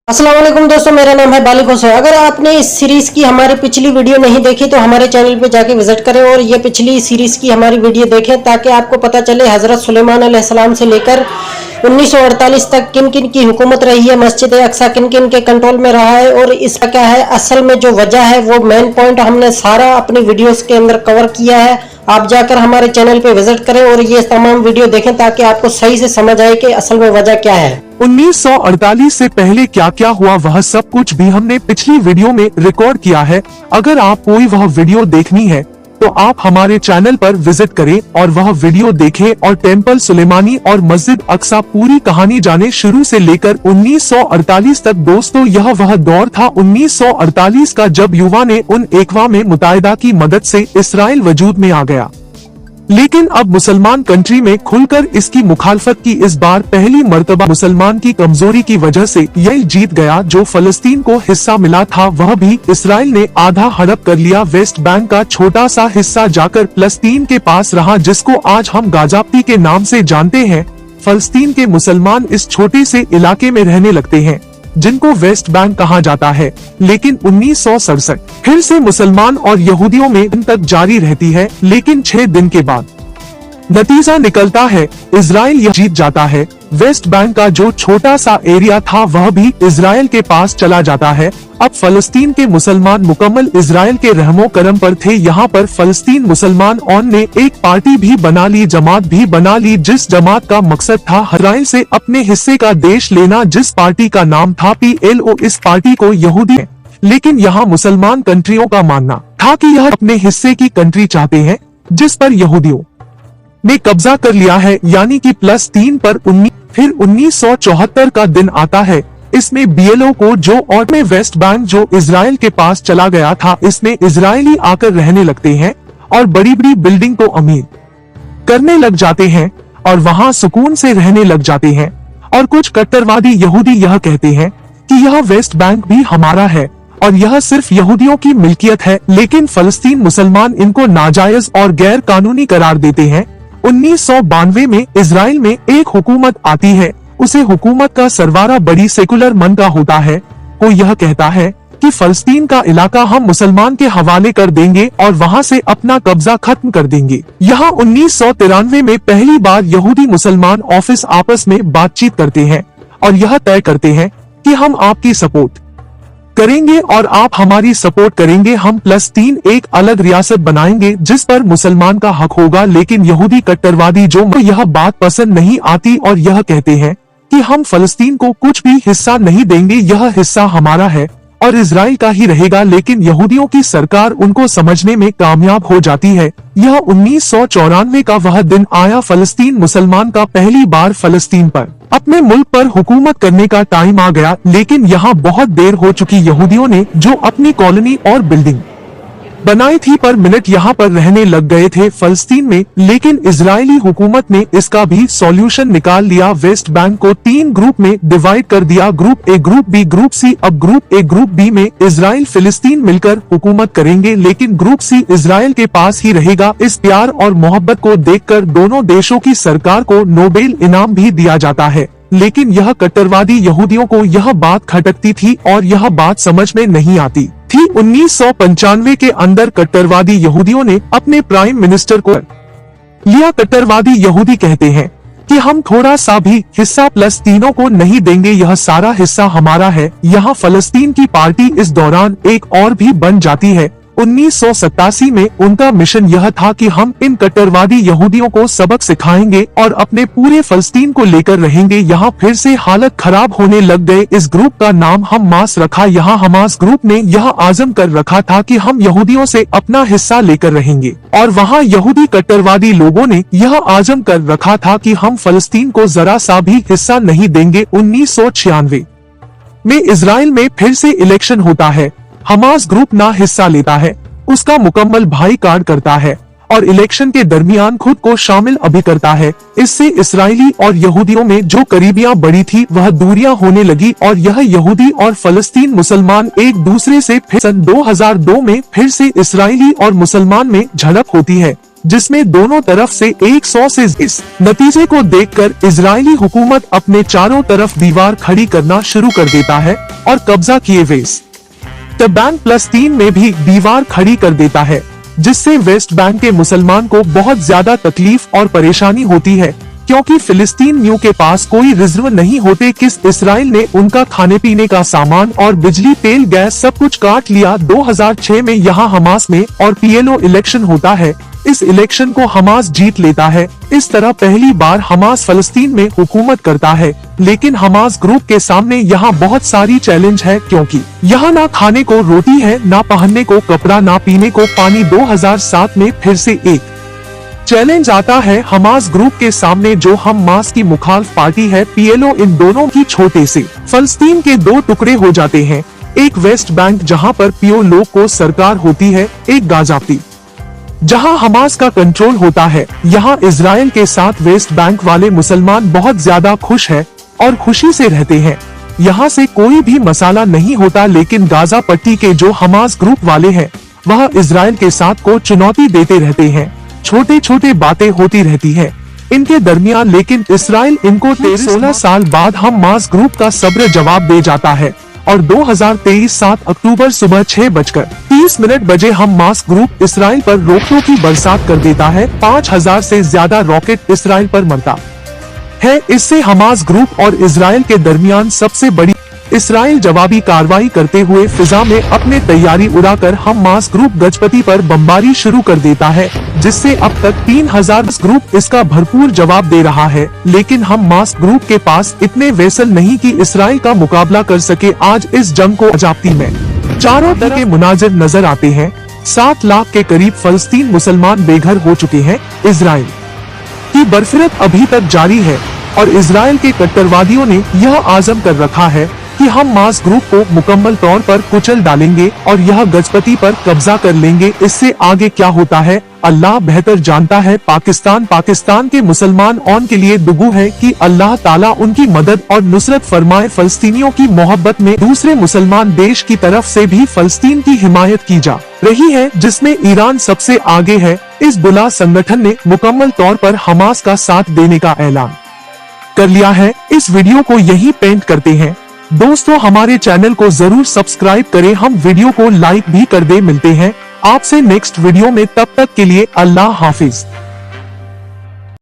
अस्सलाम वालेकुम दोस्तों, मेरा नाम है बालिक हुसैन। अगर आपने इस सीरीज की हमारी पिछली वीडियो नहीं देखी तो हमारे चैनल पे जाके विजिट करें और ये पिछली सीरीज की हमारी वीडियो देखें ताकि आपको पता चले हजरत सुलेमान अलैहिस्सलाम से लेकर 1948 तक किन किन की हुकूमत रही है, मस्जिद अक्सा किन किन के कंट्रोल में रहा है और इसका क्या है असल में जो वजह है, वो मेन पॉइंट हमने सारा अपनी वीडियोस के अंदर कवर किया है। आप जाकर हमारे चैनल पे विजिट करें और ये तमाम वीडियो देखें ताकि आपको सही से समझ आए कि असल में वजह क्या है। 1948 से पहले क्या क्या हुआ वह सब कुछ भी हमने पिछली वीडियो में रिकॉर्ड किया है। अगर आप कोई वह वीडियो देखनी है तो आप हमारे चैनल पर विजिट करें और वह वीडियो देखें और टेम्पल सुलेमानी और मस्जिद अक्सा पूरी कहानी जाने शुरू से लेकर 1948 तक। दोस्तों, यह वह दौर था 1948 का जब युवा ने उन अक़वाम मुत्तहिदा की मदद से इसराइल वजूद में आ गया, लेकिन अब मुसलमान कंट्री में खुलकर इसकी मुखालफत की। इस बार पहली मर्तबा मुसलमान की कमजोरी की वजह से यही जीत गया। जो फलस्तीन को हिस्सा मिला था वह भी इसराइल ने आधा हड़प कर लिया। वेस्ट बैंक का छोटा सा हिस्सा जाकर फलस्तीन के पास रहा, जिसको आज हम गाजापट्टी के नाम से जानते हैं। फलस्तीन के मुसलमान इस छोटे से इलाके में रहने लगते हैं जिनको वेस्ट बैंक कहा जाता है। लेकिन 1967 फिर से मुसलमान और यहूदियों में दिन तक जारी रहती है, लेकिन 6 दिन के बाद नतीजा निकलता है, इजराइल यह जीत जाता है। वेस्ट बैंक का जो छोटा सा एरिया था वह भी इजराइल के पास चला जाता है। अब फलस्तीन के मुसलमान मुकम्मल इजराइल के रहमो करम पर थे। यहाँ पर फलस्तीन मुसलमान ने एक पार्टी भी बना ली, जमात भी बना ली, जिस जमात का मकसद था इजराइल से अपने हिस्से का देश लेना, जिस पार्टी का नाम था PLO। इस पार्टी को यहूदी है, लेकिन यहाँ मुसलमान कंट्रियों का मानना था कि यह अपने हिस्से की कंट्री चाहते हैं, जिस पर यहूदियों ने कब्जा कर लिया है, यानी कि +3 पर 19। फिर 1974 का दिन आता है। इसमें BLO को जो और में वेस्ट बैंक जो इजराइल के पास चला गया था, इसमें इजरायली आकर रहने लगते हैं और बड़ी बड़ी बिल्डिंग को अमीर करने लग जाते हैं और वहां सुकून से रहने लग जाते हैं। और कुछ कट्टरवादी यहूदी यह कहते हैं कि यह वेस्ट बैंक भी हमारा है और यह सिर्फ यहूदियों की मिल्कियत है, लेकिन फलस्तीन मुसलमान इनको नाजायज और गैर कानूनी करार देते हैं। 1992 में इजराइल में एक हुकूमत आती है। उसे हुकूमत का सरवारा बड़ी सेकुलर मन का होता है। वो यह कहता है कि फलस्तीन का इलाका हम मुसलमान के हवाले कर देंगे और वहां से अपना कब्जा खत्म कर देंगे। यहाँ 1993 में पहली बार यहूदी मुसलमान ऑफिस आपस में बातचीत करते हैं और यह तय करते हैं कि हम आपकी सपोर्ट करेंगे और आप हमारी सपोर्ट करेंगे। हम +3 एक अलग रियासत बनाएंगे जिस पर मुसलमान का हक होगा। लेकिन यहूदी कट्टरवादी जो यह बात पसंद नहीं आती और यह कहते हैं कि हम फलस्तीन को कुछ भी हिस्सा नहीं देंगे, यह हिस्सा हमारा है और इजराइल का ही रहेगा। लेकिन यहूदियों की सरकार उनको समझने में कामयाब हो जाती है। यह 1994 का वह दिन आया, फलस्तीन मुसलमान का पहली बार फलस्तीन पर अपने मुल्क पर हुकूमत करने का टाइम आ गया। लेकिन यहाँ बहुत देर हो चुकी। यहूदियों ने जो अपनी कॉलोनी और बिल्डिंग बनाई थी पर मिनट यहाँ पर रहने लग गए थे फलस्तीन में। लेकिन इजरायली हुकूमत ने इसका भी सॉल्यूशन निकाल लिया। वेस्ट बैंक को 3 ग्रुप में डिवाइड कर दिया, group A, group B, group C. अब ग्रुप ए, ग्रुप बी में इजराइल फिलिस्तीन मिलकर हुकूमत करेंगे, लेकिन ग्रुप सी इजराइल के पास ही रहेगा। इस प्यार और मोहब्बत को देखकर दोनों देशों की सरकार को नोबेल इनाम भी दिया जाता है। लेकिन यह कट्टरवादी यहूदियों को यह बात खटकती थी और यह बात समझ में नहीं आती थी। 1995 के अंदर कट्टरवादी यहूदियों ने अपने प्राइम मिनिस्टर को लिया। कट्टरवादी यहूदी कहते हैं कि हम थोड़ा सा भी हिस्सा +3 को नहीं देंगे, यह सारा हिस्सा हमारा है। यहाँ फलस्तीन की पार्टी इस दौरान एक और भी बन जाती है। 1987 में उनका मिशन यह था कि हम इन कट्टरवादी यहूदियों को सबक सिखाएंगे और अपने पूरे फलस्तीन को लेकर रहेंगे। यहाँ फिर से हालत खराब होने लग गए। इस ग्रुप का नाम हमास रखा। यहाँ हमास ग्रुप ने यह आज़म कर रखा था कि हम यहूदियों से अपना हिस्सा लेकर रहेंगे और वहाँ यहूदी कट्टरवादी लोगों ने यह आज़म कर रखा था कि हम फलस्तीन को जरा सा भी हिस्सा नहीं देंगे। 1996 में इजराइल में फिर से इलेक्शन होता है। हमास ग्रुप ना हिस्सा लेता है, उसका मुकम्मल भाई कार्ड करता है और इलेक्शन के दरमियान खुद को शामिल अभी करता है। इससे इसराइली और यहूदियों में जो करीबियां बढ़ी थी वह दूरियां होने लगी और यह यहूदी और फलस्तीन मुसलमान एक दूसरे से फिर सन 2002 में फिर से इसराइली और मुसलमान में झड़प होती है। जिसमें दोनों तरफ से 100 से इस नतीजे को देखकर इजरायली हुकूमत अपने चारों तरफ दीवार खड़ी करना शुरू कर देता है और कब्जा किए वेस्ट बैंक फ़लस्तीन में भी दीवार खड़ी कर देता है, जिससे वेस्ट बैंक के मुसलमान को बहुत ज्यादा तकलीफ और परेशानी होती है, क्योंकि फिलिस्तीनियों के पास कोई रिजर्व नहीं होते। किस इसराइल ने उनका खाने पीने का सामान और बिजली तेल गैस सब कुछ काट लिया। 2006 में यहाँ हमास में और PLO इलेक्शन होता है। इस इलेक्शन को हमास जीत लेता है। इस तरह पहली बार हमास फलस्तीन में हुकूमत करता है। लेकिन हमास ग्रुप के सामने यहाँ बहुत सारी चैलेंज है, क्योंकि यहाँ ना खाने को रोटी है, ना पहनने को कपड़ा, ना पीने को पानी। 2007 में फिर से एक चैलेंज आता है हमास ग्रुप के सामने, जो हमास की मुखालिफ पार्टी है PLO। इन दोनों की छोटे से फलस्तीन के दो टुकड़े हो जाते हैं, एक वेस्ट बैंक जहाँ पर PLO को सरकार होती है, एक गाजापट्टी जहां हमास का कंट्रोल होता है। यहाँ इजराइल के साथ वेस्ट बैंक वाले मुसलमान बहुत ज्यादा खुश है और खुशी से रहते हैं। यहाँ से कोई भी मसाला नहीं होता, लेकिन गाजा पट्टी के जो हमास ग्रुप वाले हैं वह इजराइल के साथ को चुनौती देते रहते हैं। छोटे छोटे बातें होती रहती है इनके दरमियान, लेकिन इजराइल इनको 16 साल बाद हमास ग्रुप का सब्र जवाब दे जाता है और 2023 7 अक्टूबर सुबह 6:30 बजे हमास ग्रुप इसराइल पर रॉकेटों की बरसात कर देता है। 5000 से ज्यादा रॉकेट इसराइल पर मरता है। इससे हमास ग्रुप और इसराइल के दरमियान सबसे बड़ी इसराइल जवाबी कार्रवाई करते हुए फिजा में अपने तैयारी उड़ाकर हमास ग्रुप गजपति पर बमबारी शुरू कर देता है, जिससे अब तक 3000 ग्रुप इसका भरपूर जवाब दे रहा है। लेकिन हमास ग्रुप के पास इतने वेसल नहीं कि इसराइल का मुकाबला कर सके। आज इस जंग को गाजापट्टी में चारों तरफ के मुनाजिर नजर आते हैं। 7 लाख के करीब फलस्तीन मुसलमान बेघर हो चुके हैं। इसराइल की बरफरत अभी तक जारी है और इसराइल के कट्टरवादियों ने यह आज़म कर रखा है कि हम हमास ग्रुप को मुकम्मल तौर पर कुचल डालेंगे और यह गजपति पर कब्जा कर लेंगे। इससे आगे क्या होता है अल्लाह बेहतर जानता है। पाकिस्तान के मुसलमान ऑन के लिए दुगू है कि अल्लाह ताला उनकी मदद और नुसरत फरमाए। फलस्तीनियों की मोहब्बत में दूसरे मुसलमान देश की तरफ से भी फलस्तीन की हिमायत की जा रही है, जिसमें ईरान सबसे आगे है। इस बुला संगठन ने मुकम्मल तौर पर हमास का साथ देने का ऐलान कर लिया है। इस वीडियो को यही पेंट करते हैं। दोस्तों हमारे चैनल को जरूर सब्सक्राइब करें, हम वीडियो को लाइक भी कर दे। मिलते हैं आपसे नेक्स्ट वीडियो में, तब तक के लिए अल्लाह हाफिज।